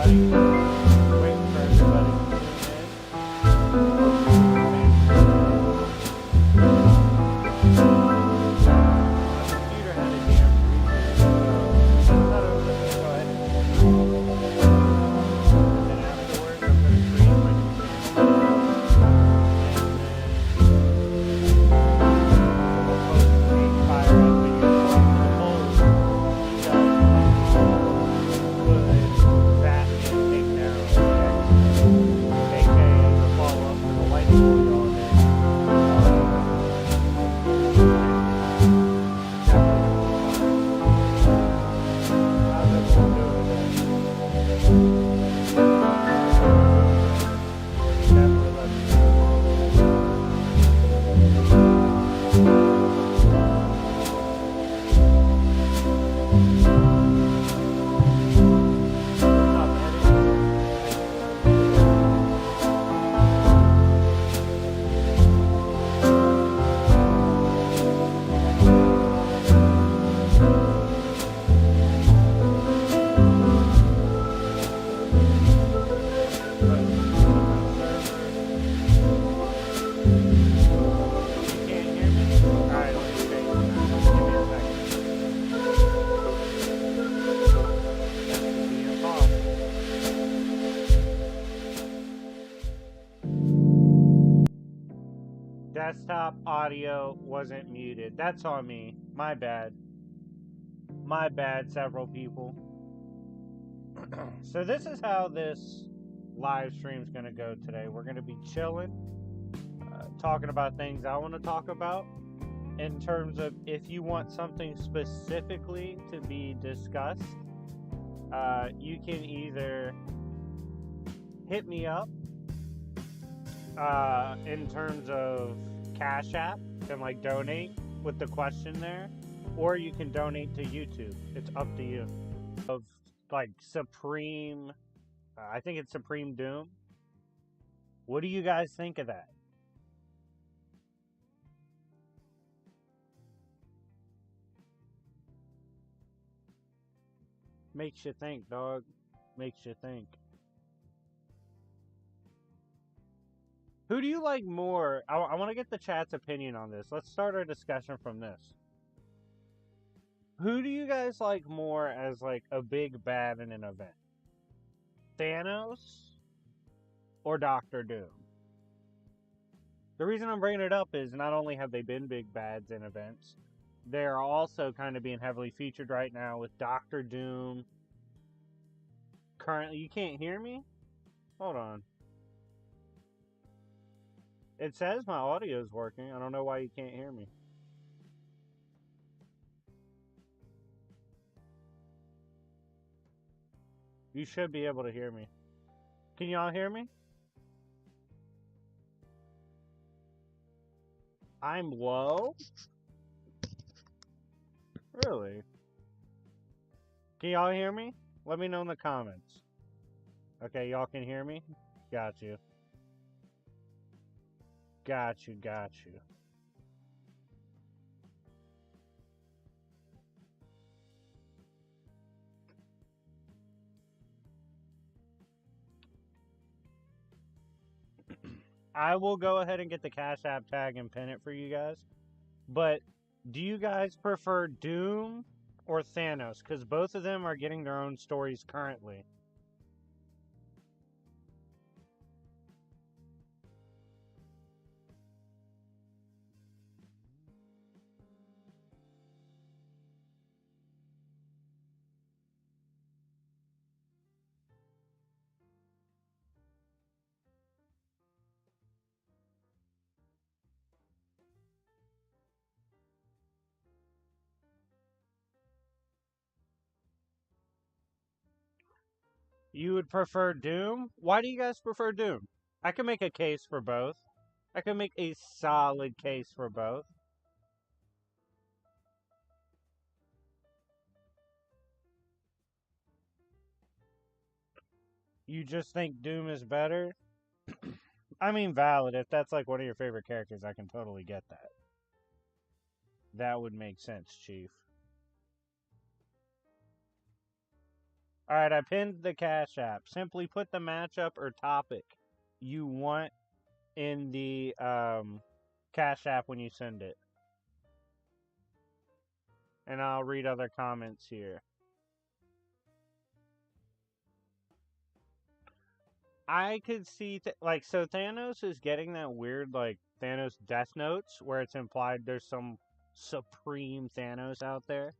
everybody. Waiting for everybody to tune in. My computer had a damn reboot, so I thought I was just going to go ahead and do it. And then afterwards, I'm going to create my new channel. Desktop audio wasn't muted. That's on me. My bad. My bad, several people. So this is how this live stream is going to go today. We're going to be chilling, talking about things I want to talk about. In terms of if you want something specifically to be discussed, you can either hit me up in terms of Cashapp and like donate with the question there, or you can donate to YouTube. It's up to you. Of like Supreme, I think it's Supreme Doom. What do you guys think of that? Makes you think, dog. Makes you think. Who do you like more? I want to get the chat's opinion on this. Let's start our discussion from this. Who do you guys like more as like a big bad in an event? Thanos or Doctor Doom? The reason I'm bringing it up is not only have they been big bads in events, they're also kind of being heavily featured right now with Doctor Doom. Currently, you can't hear me? Hold on. It says my audio is working. I don't know why you can't hear me. You should be able to hear me. Can y'all hear me? I'm low? Really? Can y'all hear me? Let me know in the comments. Okay, y'all can hear me? Got you. Got you, got you. I will go ahead and get the Cashapp tag and pin it for you guys. But do you guys prefer Doom or Thanos? Because both of them are getting their own stories currently. You would prefer Doom? Why do you guys prefer Doom? I can make a case for both. I can make a solid case for both. You just think Doom is better? I mean, valid. If that's like one of your favorite characters, I can totally get that. That would make sense, Chief. Alright, I pinned the Cash App. Simply put the matchup or topic you want in the Cash App when you send it. And I'll read other comments here. I could see, so Thanos is getting that weird, like, Thanos Death Notes, where it's implied there's some supreme Thanos out there.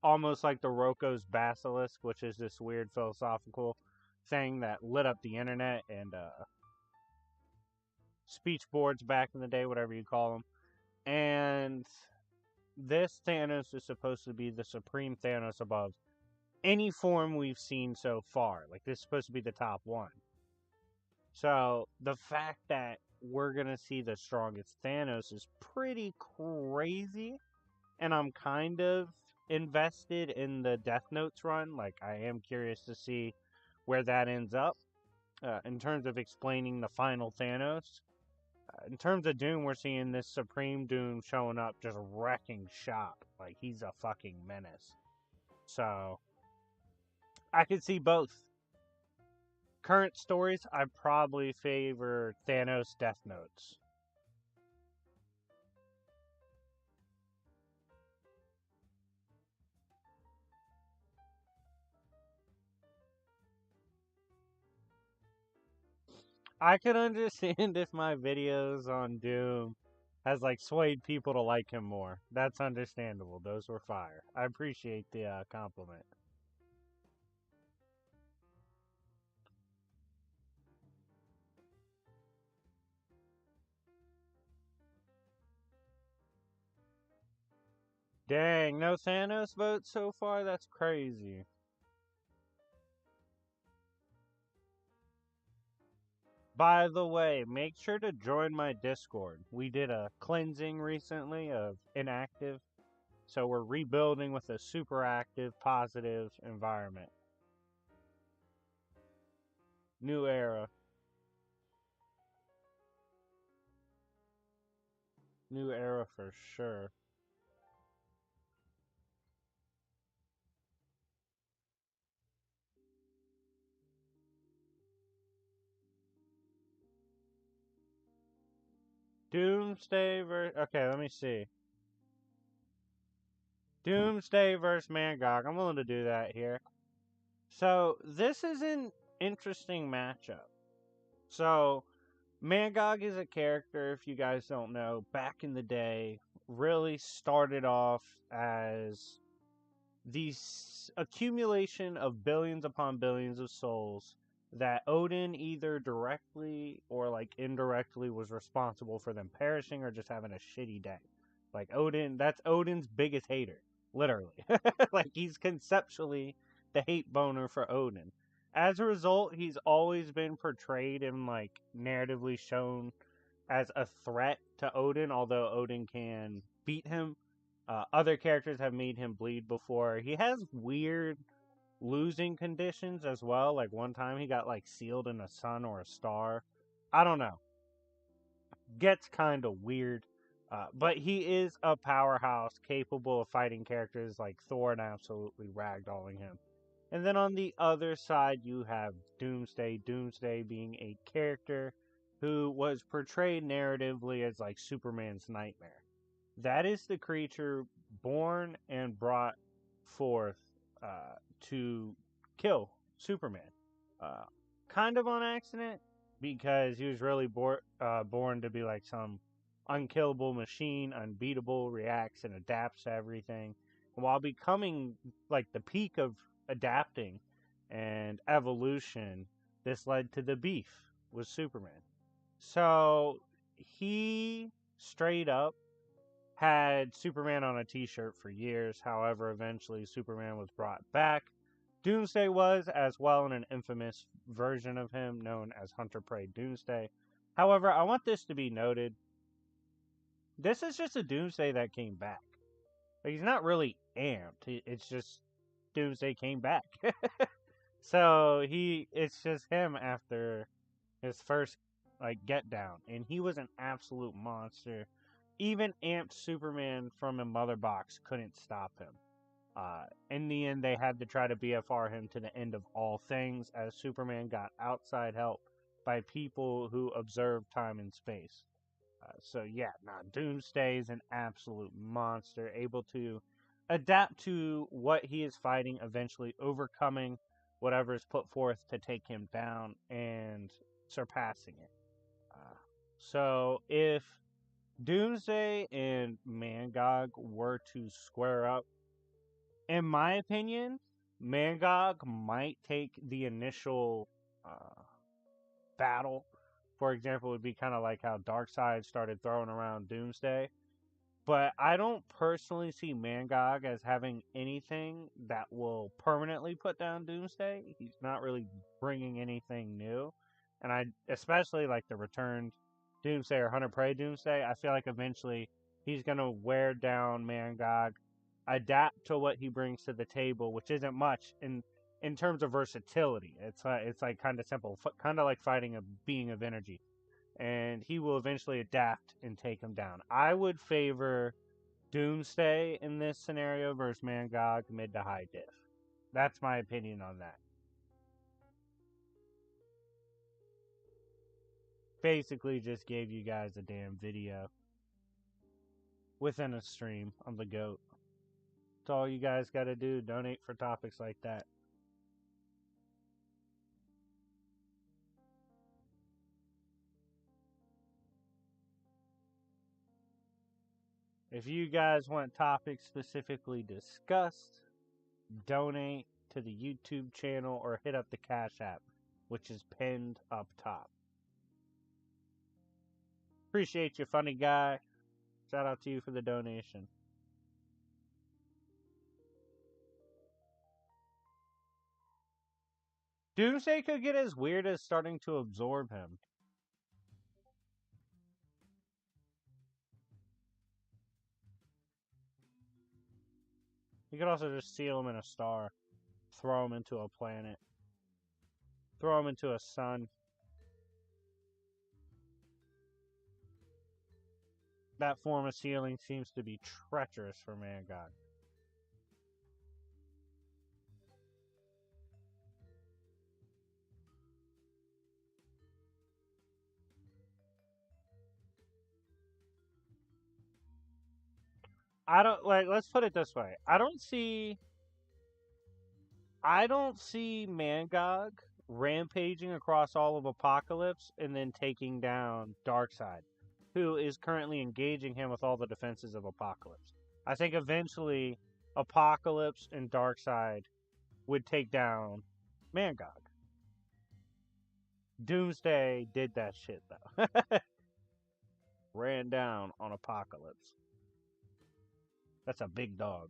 Almost like the Roko's Basilisk, which is this weird philosophical thing that lit up the internet and speech boards back in the day, whatever you call them. And this Thanos is supposed to be the supreme Thanos above any form we've seen so far. Like, this is supposed to be the top one. So, the fact that we're going to see the strongest Thanos is pretty crazy. And I'm kind of invested in the Death Notes run. Like, I am curious to see where that ends up. In terms of explaining the final Thanos. In terms of Doom, we're seeing this Supreme Doom showing up just wrecking shop. Like, he's a fucking menace. So, I could see both. Current stories, I probably favor Thanos Death Notes. I could understand if my videos on Doom has, like, swayed people to like him more. That's understandable. Those were fire. I appreciate the compliment. Dang, no Thanos votes so far? That's crazy. By the way, make sure to join my Discord. We did a cleansing recently of inactive, so we're rebuilding with a super active, positive environment. New era. New era for sure. Doomsday versus... Okay, let me see. Doomsday versus Mangog. I'm willing to do that here. So, this is an interesting matchup. So, Mangog is a character, if you guys don't know, back in the day, really started off as the accumulation of billions upon billions of souls that Odin either directly or like indirectly was responsible for them perishing or just having a shitty day. Like Odin, that's Odin's biggest hater, literally. Like he's conceptually the hate boner for Odin. As a result, he's always been portrayed and like narratively shown as a threat to Odin, although Odin can beat him. Other characters have made him bleed before. He has weird losing conditions as well. Like one time he got like sealed in a sun or a star. I don't know. Gets kind of weird. But he is a powerhouse capable of fighting characters like Thor and absolutely ragdolling him. And then on the other side, you have Doomsday. Doomsday being a character who was portrayed narratively as like Superman's nightmare. That is the creature born and brought forth to kill Superman. Uh, kind of on accident, because he was really born to be like some unkillable machine, unbeatable, reacts and adapts to everything. And while becoming like the peak of adapting and evolution, this led to the beef with Superman. So he straight up had Superman on a t-shirt for years. However, eventually Superman was brought back. Doomsday was, as well, in an infamous version of him known as Hunter Prey Doomsday. However, I want this to be noted. This is just a Doomsday that came back. Like, he's not really amped. It's just Doomsday came back. So it's just him after his first like get down, and he was an absolute monster. Even amped Superman from a mother box couldn't stop him. In the end, they had to try to BFR him to the end of all things as Superman got outside help by people who observe time and space. So yeah, Doomsday is an absolute monster, able to adapt to what he is fighting, eventually overcoming whatever is put forth to take him down and surpassing it. So if Doomsday and Mangog were to square up, in my opinion, Mangog might take the initial battle. For example, it would be kind of like how Darkseid started throwing around Doomsday. But I don't personally see Mangog as having anything that will permanently put down Doomsday. He's not really bringing anything new. And I especially like the returned Doomsday or Hunter Prey Doomsday. I feel like eventually he's going to wear down Mangog, adapt to what he brings to the table, which isn't much in terms of versatility. It's like kind of simple, kind of like fighting a being of energy. And he will eventually adapt and take him down. I would favor Doomsday in this scenario versus Mangog mid to high diff. That's my opinion on that. Basically just gave you guys a damn video within a stream on the GOAT. That's all you guys gotta do. Donate for topics like that. If you guys want topics specifically discussed, donate to the YouTube channel or hit up the Cash App, which is pinned up top. Appreciate you, funny guy. Shout out to you for the donation. Doomsday could get as weird as starting to absorb him. You could also just seal him in a star, throw him into a planet, throw him into a sun. That form of sealing seems to be treacherous for Mangog. I don't like. Let's put it this way. I don't see Mangog rampaging across all of Apocalypse and then taking down Darkseid, who is currently engaging him with all the defenses of Apocalypse. I think eventually Apocalypse and Darkseid would take down Mangog. Doomsday did that shit though. Ran down on Apocalypse. That's a big dog.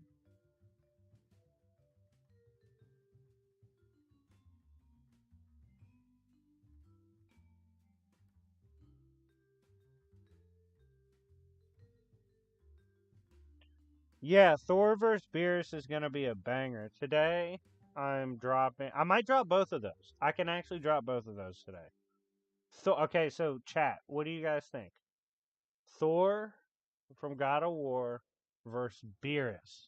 Yeah, Thor vs. Beerus is going to be a banger. Today, I might drop both of those. I can actually drop both of those today. Okay, so chat, what do you guys think? Thor from God of War versus Beerus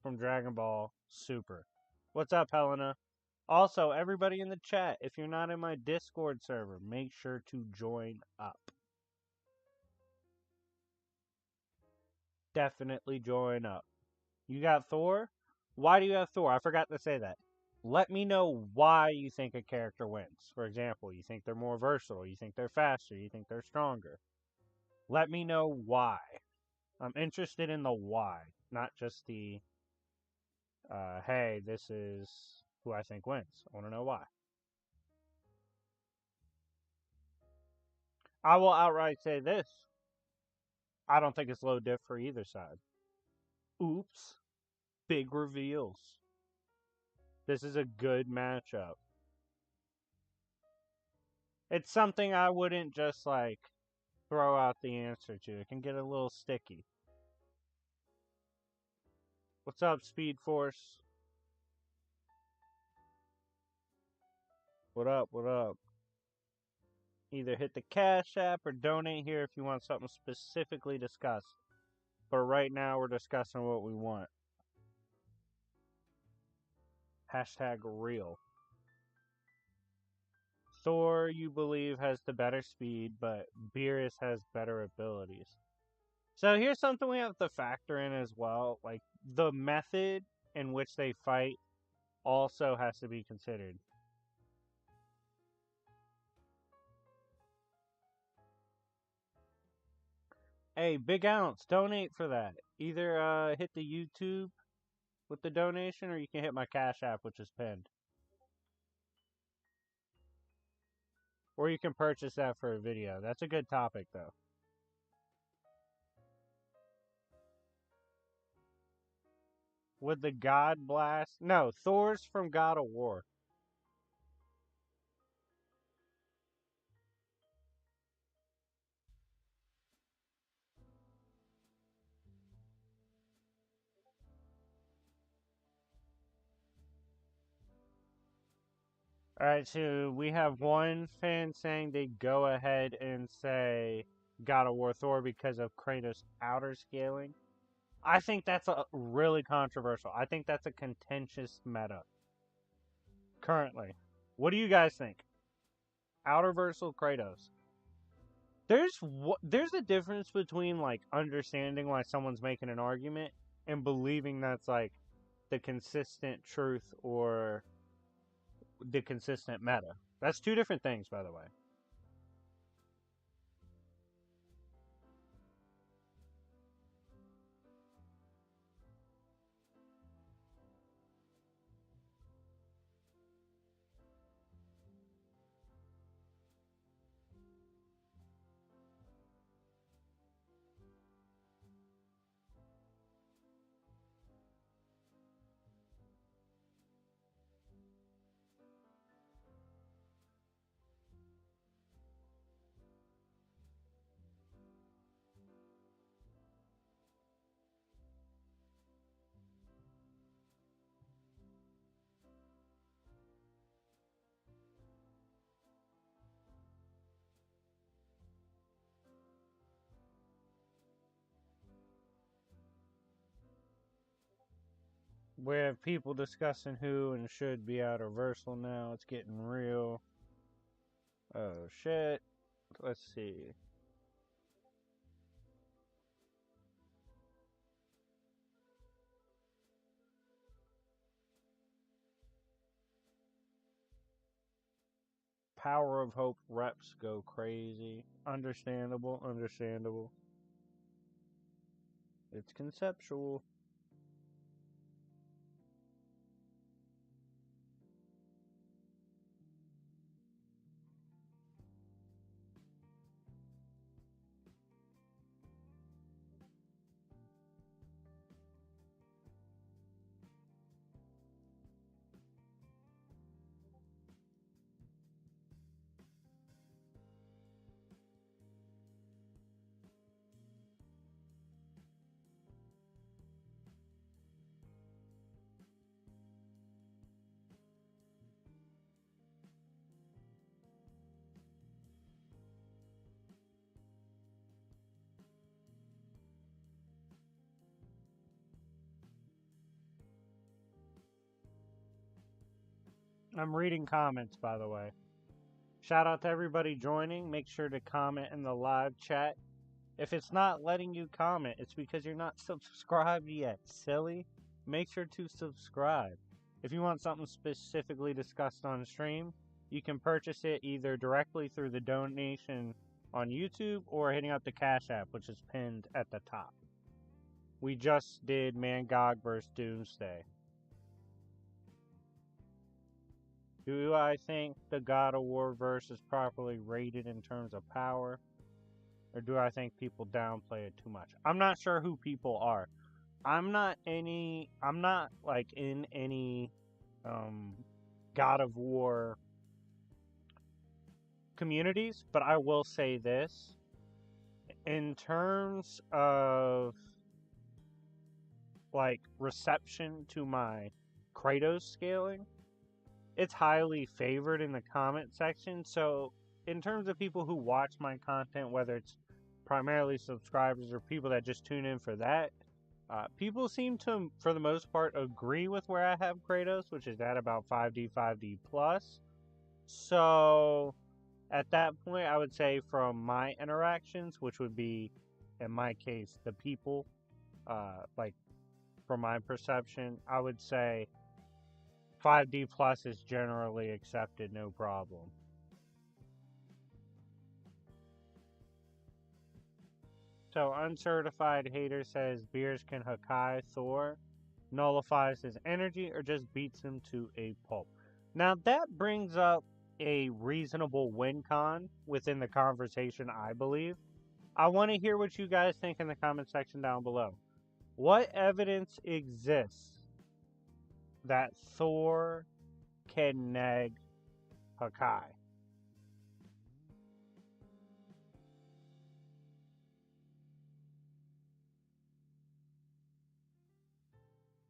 from Dragon Ball Super. What's up, Helena? Also, everybody in the chat, if you're not in my Discord server, make sure to join up. Definitely join up. You got Thor? Why do you have Thor? I forgot to say that. Let me know why you think a character wins. For example, you think they're more versatile, you think they're faster, you think they're stronger. Let me know why. I'm interested in the why, not just the, hey, this is who I think wins. I want to know why. I will outright say this. I don't think it's low diff for either side. Oops. Big reveals. This is a good matchup. It's something I wouldn't just, like, throw out the answer to. It can get a little sticky. What's up, Speed Force? What up, what up? Either hit the Cash App or donate here if you want something specifically discussed. But right now, we're discussing what we want. Hashtag real. Thor, you believe, has the better speed, but Beerus has better abilities. So here's something we have to factor in as well. Like, the method in which they fight also has to be considered. Hey, Big Ounce, donate for that. Either hit the YouTube with the donation, or you can hit my Cash App, which is pinned. Or you can purchase that for a video. That's a good topic, though. Would the God Blast? No, Thor's from God of War. Alright, so we have one fan saying they go ahead and say God of War Thor because of Kratos' outer scaling. I think that's really controversial. I think that's a contentious meta. Currently. What do you guys think? Outer versus Kratos. There's a difference between like understanding why someone's making an argument and believing that's like the consistent truth or the consistent meta. That's two different things, by the way. We have people discussing who and should be out of Versal now. It's getting real. Oh shit. Let's see. Power of Hope reps go crazy. Understandable, understandable. It's conceptual. I'm reading comments, by the way. Shout out to everybody joining. Make sure to comment in the live chat. If it's not letting you comment, it's because you're not subscribed yet, silly. Make sure to subscribe. If you want something specifically discussed on stream, you can purchase it either directly through the donation on YouTube or hitting up the Cash App, which is pinned at the top. We just did Mangog vs. Doomsday. Do I think the God of War verse is properly rated in terms of power? Or do I think people downplay it too much? I'm not sure who people are. I'm not like in any God of War communities, but I will say this. In terms of like reception to my Kratos scaling, it's highly favored in the comment section. So in terms of people who watch my content, whether it's primarily subscribers or people that just tune in for that, People seem to, for the most part, agree with where I have Kratos, which is at about 5D, 5D plus. So, at that point, I would say from my interactions, which would be, in my case, the people, like, from my perception, I would say 5D plus is generally accepted, no problem. So, uncertified hater says Beerus can Hakai Thor, nullifies his energy, or just beats him to a pulp. Now, that brings up a reasonable win con within the conversation, I believe. I want to hear what you guys think in the comment section down below. What evidence exists that Thor can neg Hakai?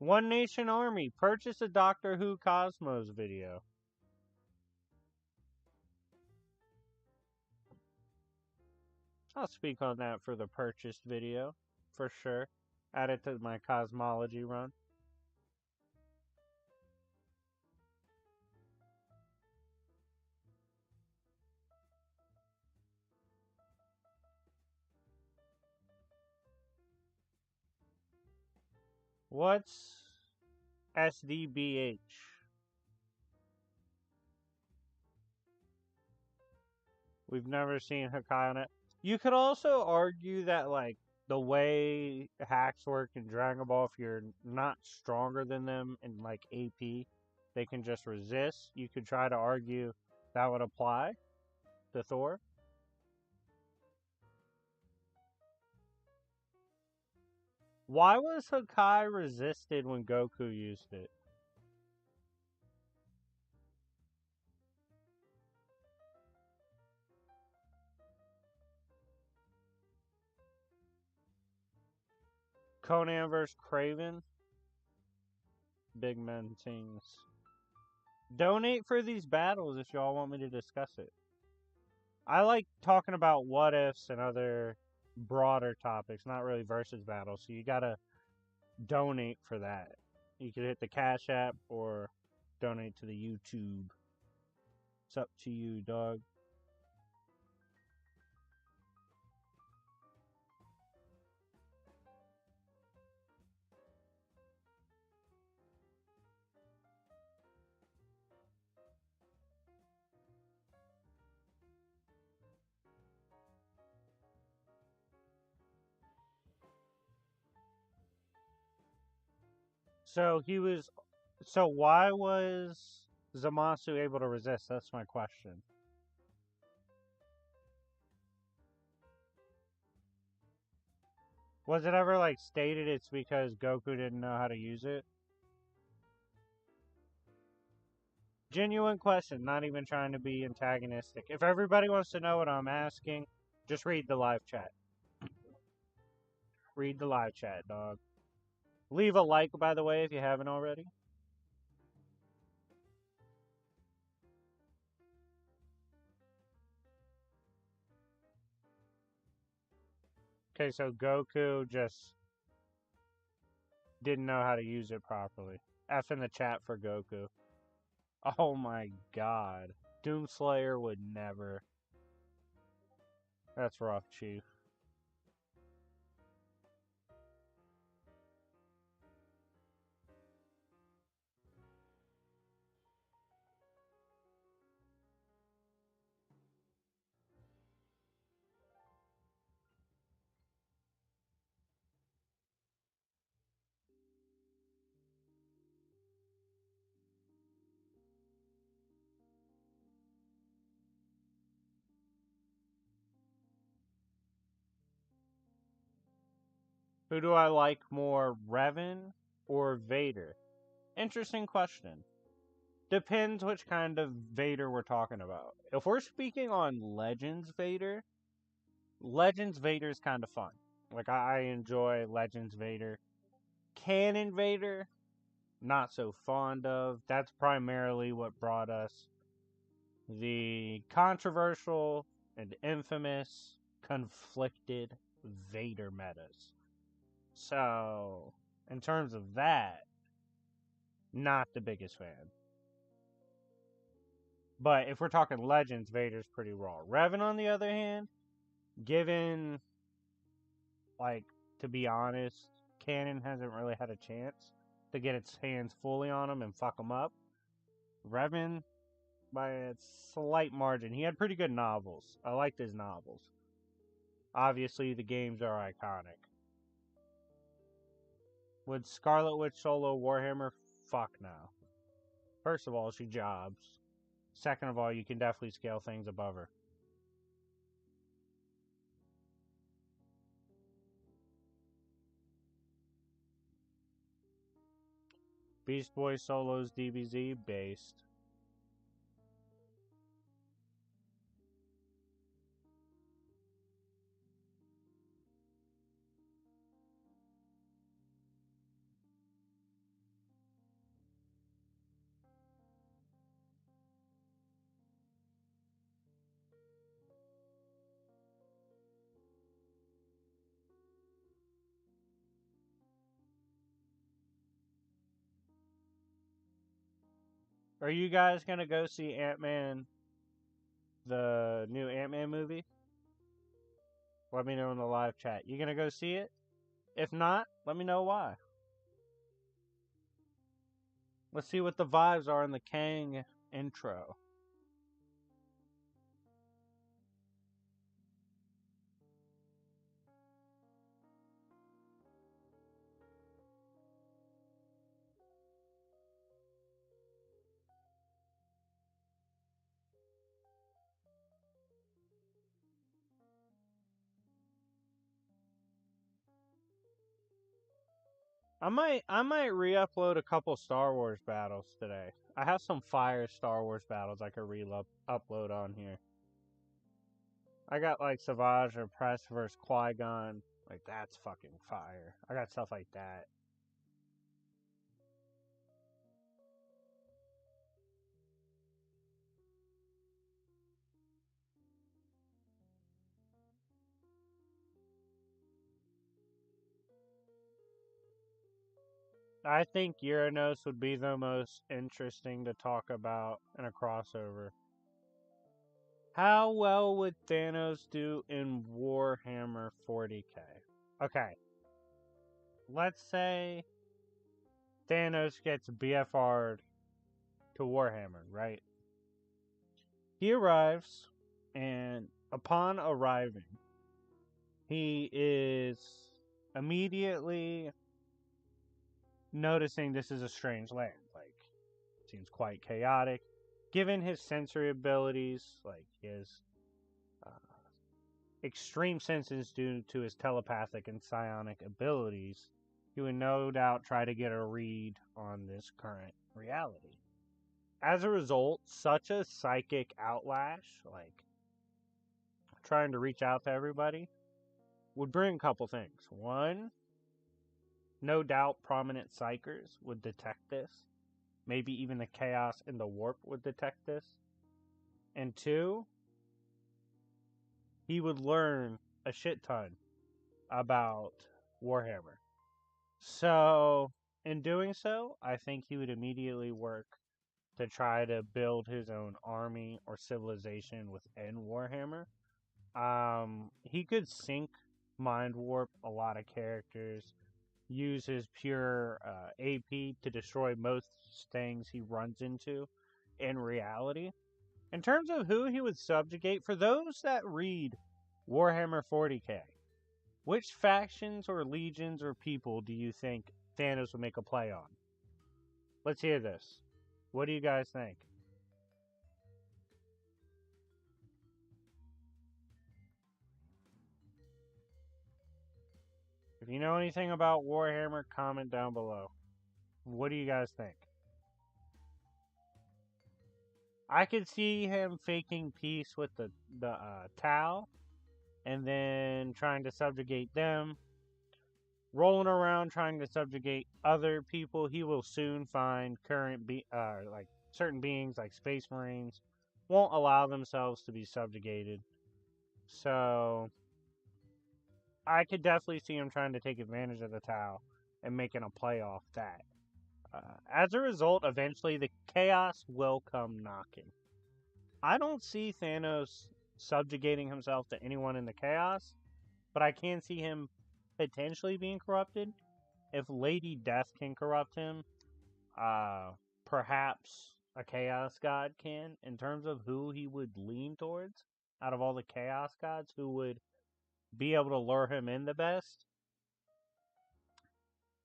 One Nation Army, purchase a Doctor Who Cosmos video. I'll speak on that for the purchased video, for sure. Add it to my cosmology run. What's SDBH? We've never seen Hakai on it. You could also argue that, like, the way hacks work in Dragon Ball, if you're not stronger than them in, like, AP, they can just resist. You could try to argue that would apply to Thor. Why was Hakai resisted when Goku used it? Conan vs. Craven? Big men things. Donate for these battles if y'all want me to discuss it. I like talking about what ifs and other broader topics, not really versus battles. So you gotta donate for that. You could hit the Cash App or donate to the YouTube. It's up to you, dog. So he was. So why was Zamasu able to resist? That's my question. Was it ever like stated it's because Goku didn't know how to use it? Genuine question, not even trying to be antagonistic. If everybody wants to know what I'm asking, just read the live chat. Read the live chat, dog. Leave a like, by the way, if you haven't already. Okay, so Goku just didn't know how to use it properly. F in the chat for Goku. Oh my god. Doomslayer would never. That's rough, Chief. Who do I like more, Revan or Vader? Interesting question. Depends which kind of Vader we're talking about. If we're speaking on Legends Vader is kind of fun. Like, I enjoy Legends Vader. Canon Vader, not so fond of. That's primarily what brought us the controversial and infamous conflicted Vader metas. So, in terms of that, not the biggest fan. But if we're talking Legends, Vader's pretty raw. Revan, on the other hand, given, like, to be honest, canon hasn't really had a chance to get its hands fully on him and fuck him up. Revan, by a slight margin, he had pretty good novels. I liked his novels. Obviously, the games are iconic. Would Scarlet Witch solo Warhammer? Fuck no. First of all, she jobs. Second of all, you can definitely scale things above her. Beast Boy solos DBZ based. Are you guys gonna go see Ant-Man, the new Ant-Man movie? Let me know in the live chat. You gonna go see it? If not, let me know why. Let's see what the vibes are in the Kang intro. I might re-upload a couple Star Wars battles today. I have some fire Star Wars battles I could upload on here. I got like Savage or Press versus Qui-Gon. Like, that's fucking fire. I got stuff like that. I think Uranus would be the most interesting to talk about in a crossover. How well would Thanos do in Warhammer 40k? Okay. Let's say Thanos gets BFR'd to Warhammer, right? He arrives, and upon arriving, he is immediately noticing this is a strange land. Like, it seems quite chaotic. Given his sensory abilities, like his extreme senses due to his telepathic and psionic abilities, he would no doubt try to get a read on this current reality. As a result, such a psychic outlash, like trying to reach out to everybody, would bring a couple things. One, no doubt prominent psychers would detect this. Maybe even the chaos and the warp would detect this. And two, he would learn a shit ton about Warhammer. So, in doing so, I think he would immediately work to try to build his own army or civilization within Warhammer. He could sync mind warp a lot of characters, use his pure AP to destroy most things he runs into in reality. In terms of who he would subjugate, for those that read Warhammer 40k, which factions or legions or people do you think Thanos would make a play on? Let's hear this. What do you guys think? If you know anything about Warhammer, comment down below. What do you guys think? I could see him faking peace with the Tau, and then trying to subjugate them, rolling around trying to subjugate other people. He will soon find like certain beings like Space Marines won't allow themselves to be subjugated. So I could definitely see him trying to take advantage of the Tau and making a play off that. As a result, eventually the chaos will come knocking. I don't see Thanos subjugating himself to anyone in the chaos, but I can see him potentially being corrupted. If Lady Death can corrupt him, perhaps a Chaos God can. In terms of who he would lean towards, out of all the Chaos Gods, who would be able to lure him in the best,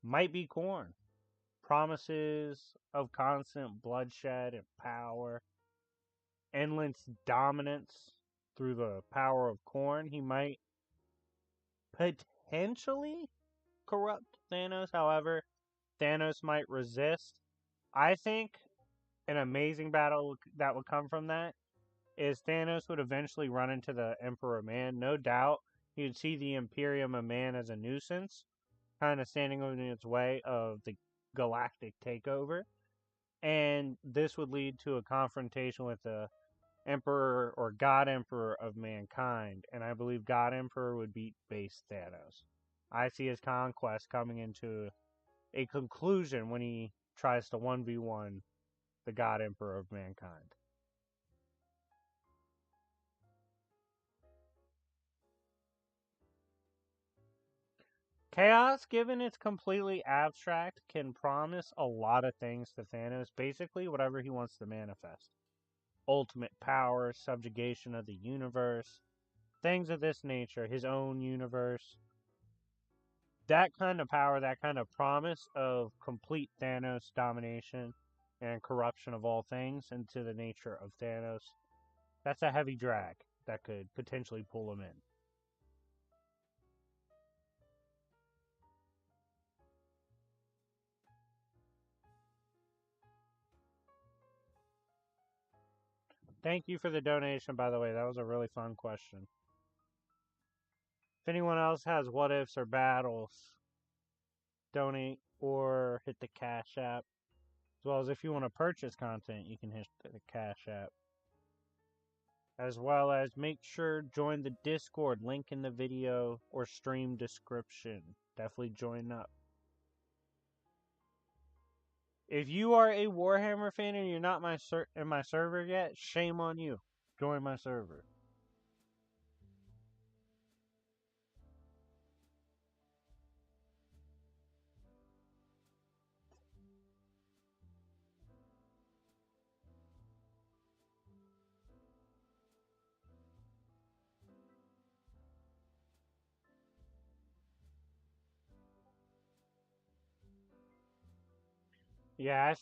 might be Korn. Promises of constant bloodshed and power, endless dominance through the power of Korn. He might potentially corrupt Thanos. However, Thanos might resist. I think an amazing battle that would come from that is Thanos would eventually run into the Emperor of Man. No doubt, you'd see the Imperium of Man as a nuisance, kind of standing in its way of the galactic takeover. And this would lead to a confrontation with the Emperor or God Emperor of mankind. And I believe God Emperor would beat base Thanos. I see his conquest coming into a conclusion when he tries to 1v1 the God Emperor of mankind. Chaos, given it's completely abstract, can promise a lot of things to Thanos. Basically, whatever he wants to manifest. Ultimate power, subjugation of the universe, things of this nature, his own universe. That kind of power, that kind of promise of complete Thanos domination and corruption of all things into the nature of Thanos, that's a heavy drag that could potentially pull him in. Thank you for the donation, by the way. That was a really fun question. If anyone else has what ifs or battles, donate or hit the Cash App. As well as if you want to purchase content, you can hit the Cash App. As well as make sure join the Discord, link in the video or stream description. Definitely join up. If you are a Warhammer fan and you're not in my server yet, shame on you. Join my server. Yeah,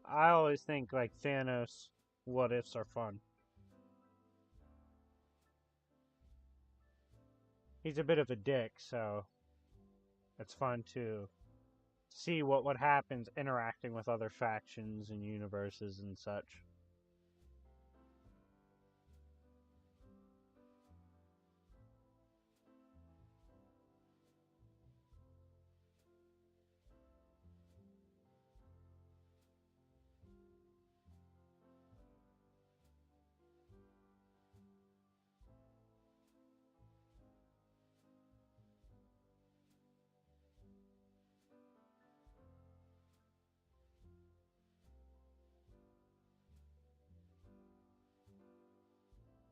I always think like Thanos what ifs are fun. He's a bit of a dick, so it's fun to see what happens interacting with other factions and universes and such.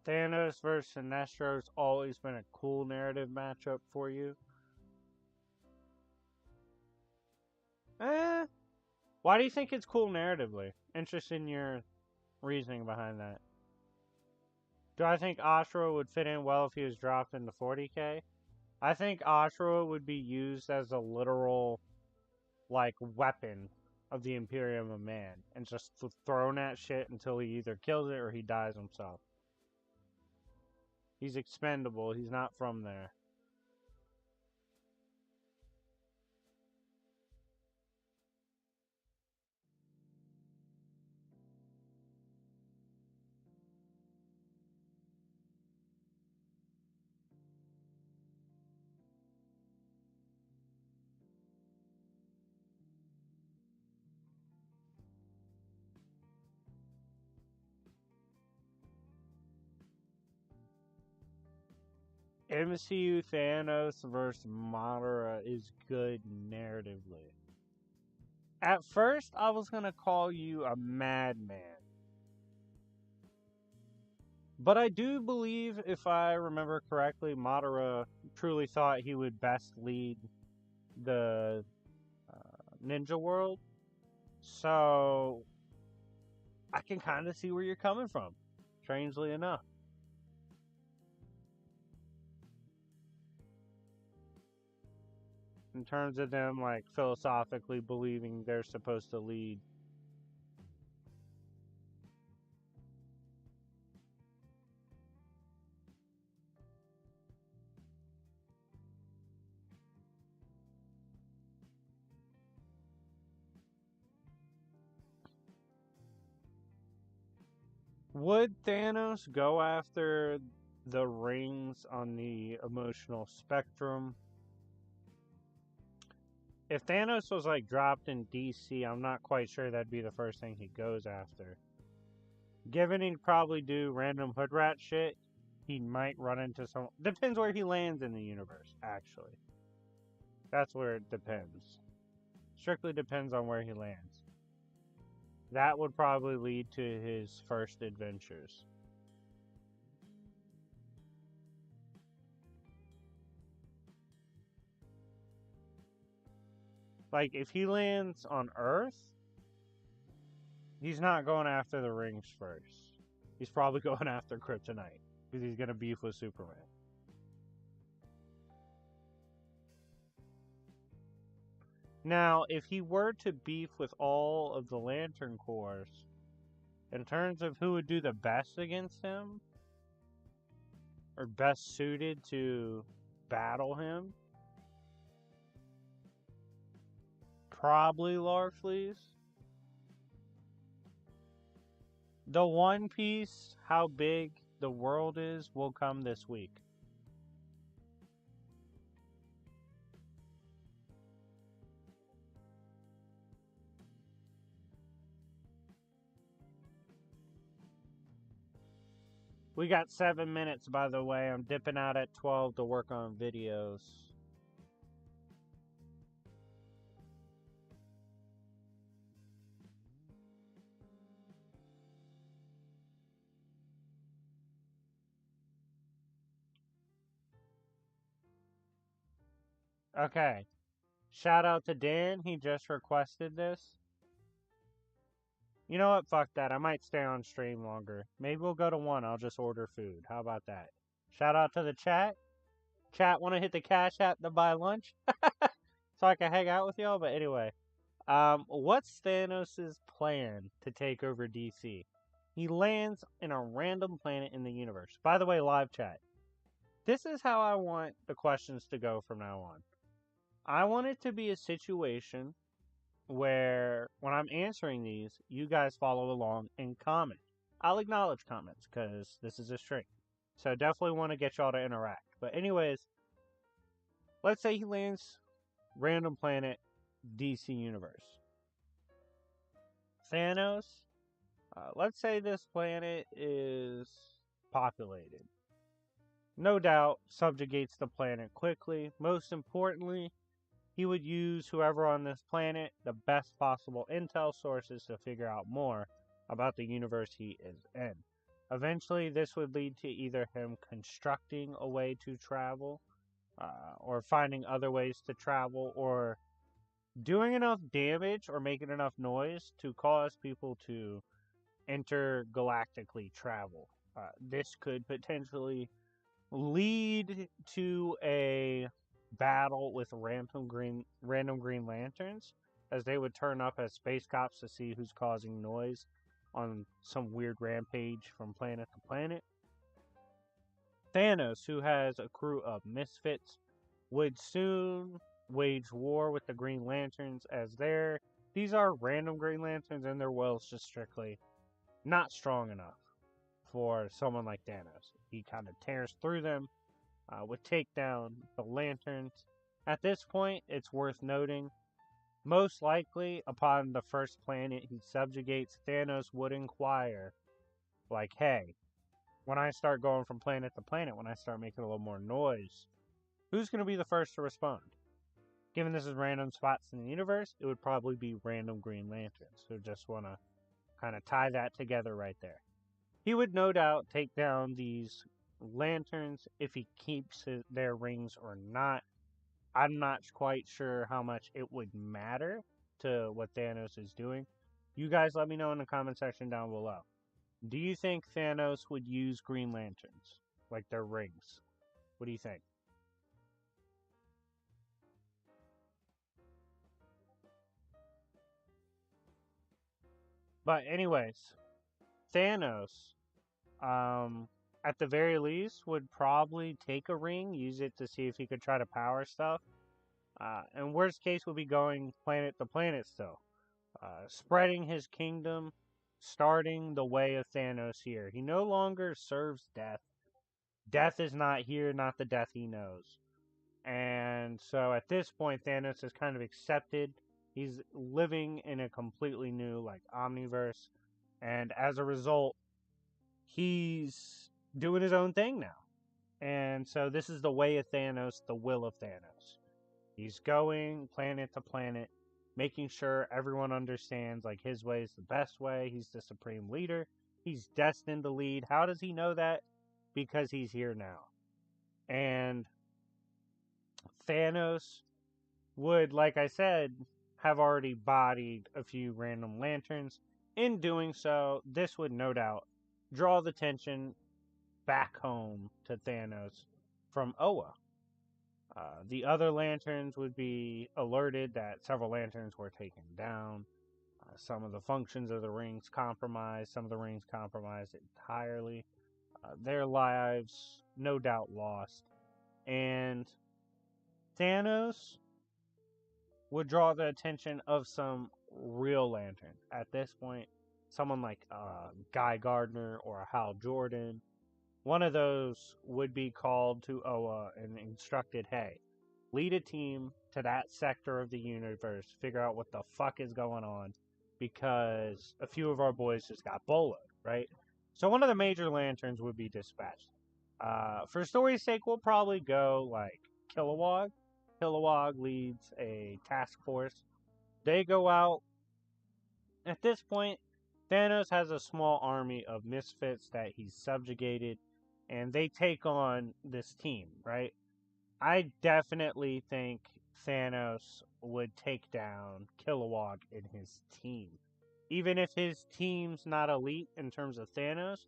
Thanos versus Sinestro's always been a cool narrative matchup for you. Why do you think it's cool narratively? Interested in your reasoning behind that. Do I think Ashura would fit in well if he was dropped into 40k? I think Ashura would be used as a literal, like, weapon of the Imperium of Man, and just thrown at shit until he either kills it or he dies himself. He's expendable, he's not from there. MCU Thanos versus Madara is good narratively. At first, I was gonna call you a madman. But I do believe, if I remember correctly, Madara truly thought he would best lead the ninja world. So, I can kind of see where you're coming from, strangely enough. In terms of them, like, philosophically believing they're supposed to lead. Would Thanos go after the rings on the emotional spectrum? If Thanos was like dropped in DC, I'm not quite sure that'd be the first thing he goes after. Given he'd probably do random hood rat shit, he might run into some. Depends where he lands in the universe, actually. That's where it depends. Strictly depends on where he lands. That would probably lead to his first adventures. Like, if he lands on Earth, he's not going after the rings first. He's probably going after Kryptonite, because he's going to beef with Superman. Now, if he were to beef with all of the Lantern Corps, in terms of who would do the best against him, or best suited to battle him, probably Larfleeze. The One Piece, how big the world is, will come this week. We got 7 minutes, by the way. I'm dipping out at 12 to work on videos. Okay. Shout out to Dan. He just requested this. You know what? Fuck that. I might stay on stream longer. Maybe we'll go to 1. I'll just order food. How about that? Shout out to the chat. Chat, want to hit the Cashapp to buy lunch? So I can hang out with y'all? But anyway. What's Thanos' plan to take over DC? He lands in a random planet in the universe. By the way, live chat. This is how I want the questions to go from now on. I want it to be a situation where, when I'm answering these, you guys follow along and comment. I'll acknowledge comments, because this is a stream. So definitely want to get y'all to interact. But anyways, let's say he lands random planet, DC universe. Thanos, let's say this planet is populated. No doubt, subjugates the planet quickly. Most importantly, he would use whoever on this planet, the best possible intel sources to figure out more about the universe he is in. Eventually, this would lead to either him constructing a way to travel, or finding other ways to travel, or doing enough damage or making enough noise to cause people to intergalactically travel. This could potentially lead to a battle with random green lanterns, as they would turn up as space cops to see who's causing noise on some weird rampage from planet to planet. Thanos, who has a crew of misfits, would soon wage war with the Green Lanterns, as these are random Green Lanterns and their will's just strictly not strong enough for someone like Thanos. He kind of tears through them, would take down the lanterns. At this point, it's worth noting, most likely, upon the first planet he subjugates, Thanos would inquire, like, hey, when I start going from planet to planet, when I start making a little more noise, who's going to be the first to respond? Given this is random spots in the universe, it would probably be random Green Lanterns. So just want to kind of tie that together right there. He would no doubt take down these lanterns if he keeps their rings or not. I'm not quite sure how much it would matter to what Thanos is doing. You guys let me know in the comment section down below. Do you think Thanos would use Green Lanterns? Like their rings? What do you think? But anyways, Thanos, at the very least, would probably take a ring, use it to see if he could try to power stuff. And worst case would be going planet to planet still. Spreading his kingdom, starting the way of Thanos here. He no longer serves death. Death is not here, not the death he knows. And so at this point, Thanos has kind of accepted he's living in a completely new, like, omniverse. And as a result, he's doing his own thing now. And so this is the way of Thanos, the will of Thanos. He's going planet to planet, making sure everyone understands, like, his way is the best way. He's the supreme leader. He's destined to lead. How does he know that? Because he's here now. And Thanos would, like I said, have already bodied a few random lanterns. In doing so, this would no doubt draw the tension back home to Thanos from Oa. The other lanterns would be alerted that several lanterns were taken down. Some of the functions of the rings compromised. Some of the rings compromised entirely. Their lives, no doubt, lost. And Thanos would draw the attention of some real lanterns. At this point, someone like Guy Gardner or Hal Jordan, one of those would be called to Oa and instructed, hey, lead a team to that sector of the universe, figure out what the fuck is going on, because a few of our boys just got boloed, right? So one of the major lanterns would be dispatched. For story's sake, we'll probably go like Kilowog. Kilowog leads a task force. They go out. At this point, Thanos has a small army of misfits that he's subjugated, and they take on this team, right? I definitely think Thanos would take down Kilowog and his team. Even if his team's not elite in terms of Thanos,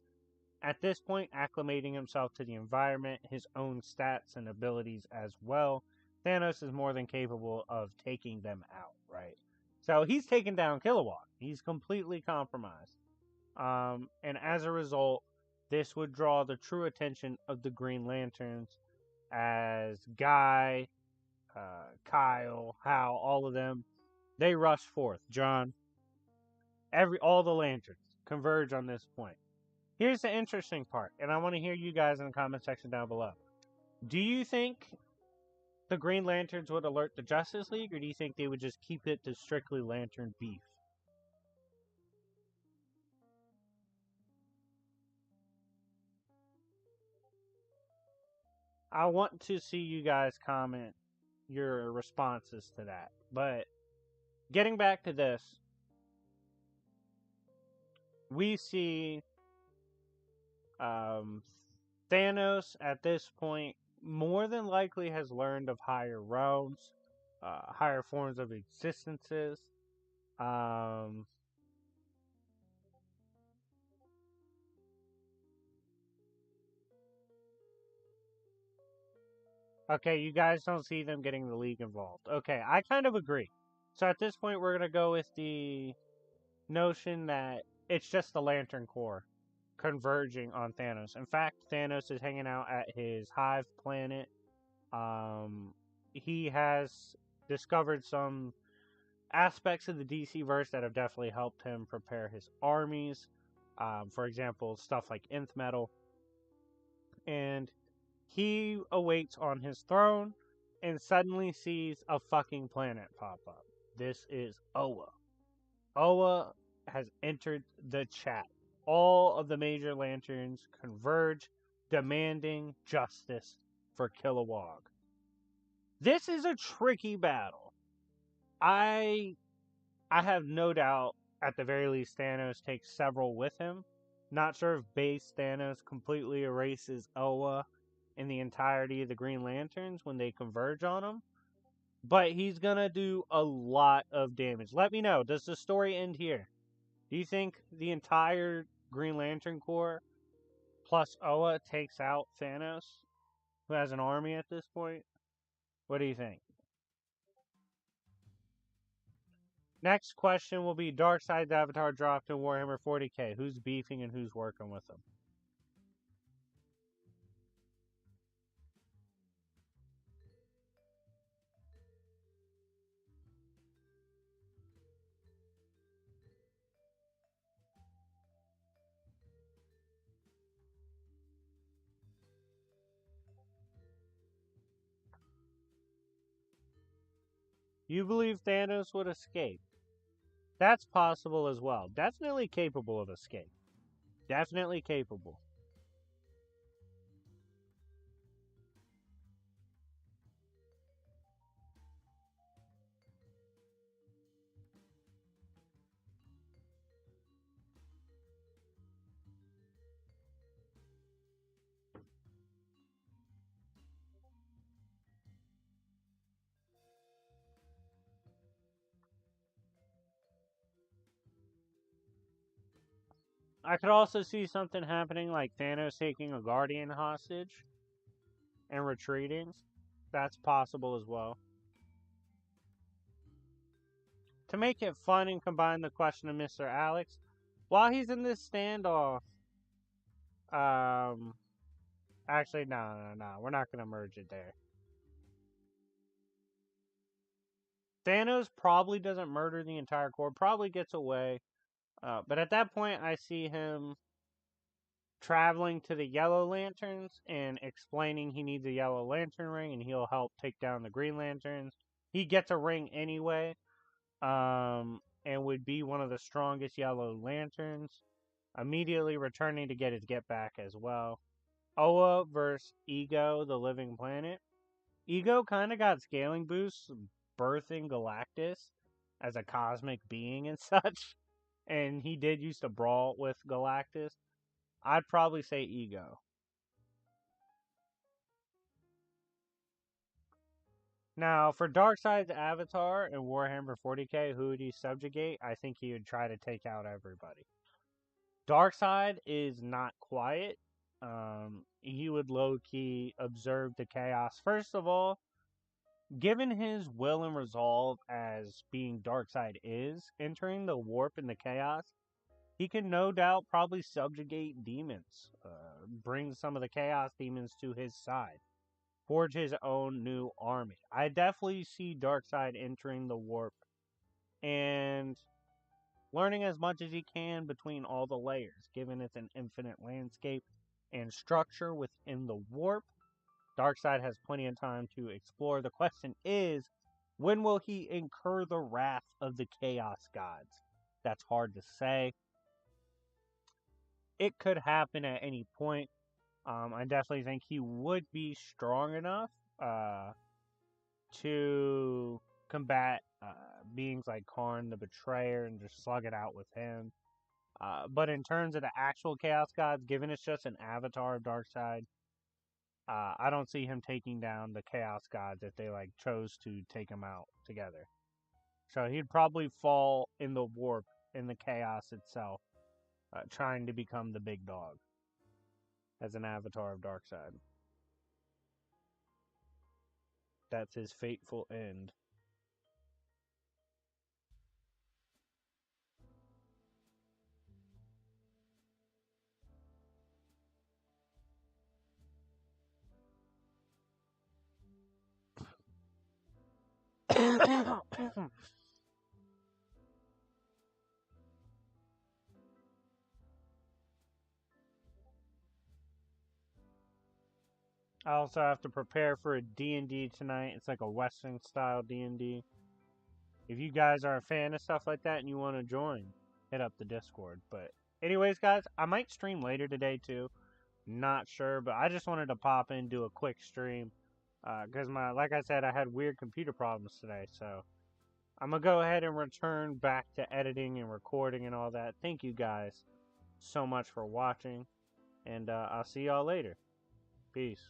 at this point, acclimating himself to the environment, his own stats and abilities as well, Thanos is more than capable of taking them out, right? So he's taken down Kilowog. He's completely compromised. And as a result, this would draw the true attention of the Green Lanterns as Guy, Kyle, Hal, all of them, they rush forth. John, all the lanterns converge on this point. Here's the interesting part, and I want to hear you guys in the comment section down below. Do you think the Green Lanterns would alert the Justice League, or do you think they would just keep it to strictly Lantern beef? I want to see you guys comment your responses to that. But getting back to this, we see Thanos at this point more than likely has learned of higher realms, higher forms of existences. Okay, you guys don't see them getting the League involved. Okay, I kind of agree. So at this point, we're going to go with the notion that it's just the Lantern Corps converging on Thanos. In fact, Thanos is hanging out at his hive planet. He has discovered some aspects of the DC verse that have definitely helped him prepare his armies. For example, stuff like Nth Metal. And he awaits on his throne and suddenly sees a fucking planet pop up. This is Oa. Oa has entered the chat. all of the major lanterns converge, demanding justice for Kilowog. This is a tricky battle. I have no doubt, at the very least, Thanos takes several with him. Not sure if base Thanos completely erases Oa and the entirety of the Green Lanterns when they converge on him, but he's gonna do a lot of damage. Let me know, does the story end here? Do you think the entire Green Lantern Corps plus Oa takes out Thanos, who has an army at this point? What do you think? Next question will be Darkseid's avatar dropped in Warhammer 40k. Who's beefing and who's working with him? You believe Thanos would escape? That's possible as well. Definitely capable of escape. Definitely capable. I could also see something happening like Thanos taking a Guardian hostage and retreating. That's possible as well. To make it fun and combine the question of Mr. Alex, while he's in this standoff, actually, no, we're not going to merge it there. Thanos probably doesn't murder the entire Corps, probably gets away, but at that point, I see him traveling to the Yellow Lanterns and explaining he needs a Yellow Lantern ring and he'll help take down the Green Lanterns. He gets a ring anyway, and would be one of the strongest Yellow Lanterns, immediately returning to get his get back as well. Oa versus Ego, the Living Planet. Ego kind of got scaling boosts, birthing Galactus as a cosmic being and such, and he did used to brawl with Galactus. I'd probably say Ego. Now, for Darkseid's avatar in Warhammer 40k, who would he subjugate? I think he would try to take out everybody. Darkseid is not quiet. He would low-key observe the chaos. First of all, given his will and resolve as being Darkseid is, entering the warp and the chaos, he can no doubt probably subjugate demons, bring some of the chaos demons to his side, forge his own new army. I definitely see Darkseid entering the warp and learning as much as he can between all the layers, given it's an infinite landscape and structure within the warp. Darkseid has plenty of time to explore. The question is, when will he incur the wrath of the Chaos Gods? That's hard to say. It could happen at any point. I definitely think he would be strong enough to combat beings like Karn the Betrayer and just slug it out with him. But in terms of the actual Chaos Gods, given it's just an avatar of Darkseid, I don't see him taking down the Chaos Gods if they chose to take him out together. So he'd probably fall in the warp in the chaos itself, trying to become the big dog as an avatar of Darkseid. That's his fateful end. I also have to prepare for a D&D tonight. It's like a Western style D&D. If you guys are a fan of stuff like that and you want to join, hit up the Discord. But Anyways, guys, I might stream later today too. Not sure, but I just wanted to pop in, do a quick stream. Because like I said, I had weird computer problems today. So I'm going to go ahead and return back to editing and recording and all that. Thank you guys so much for watching. And I'll see y'all later. Peace.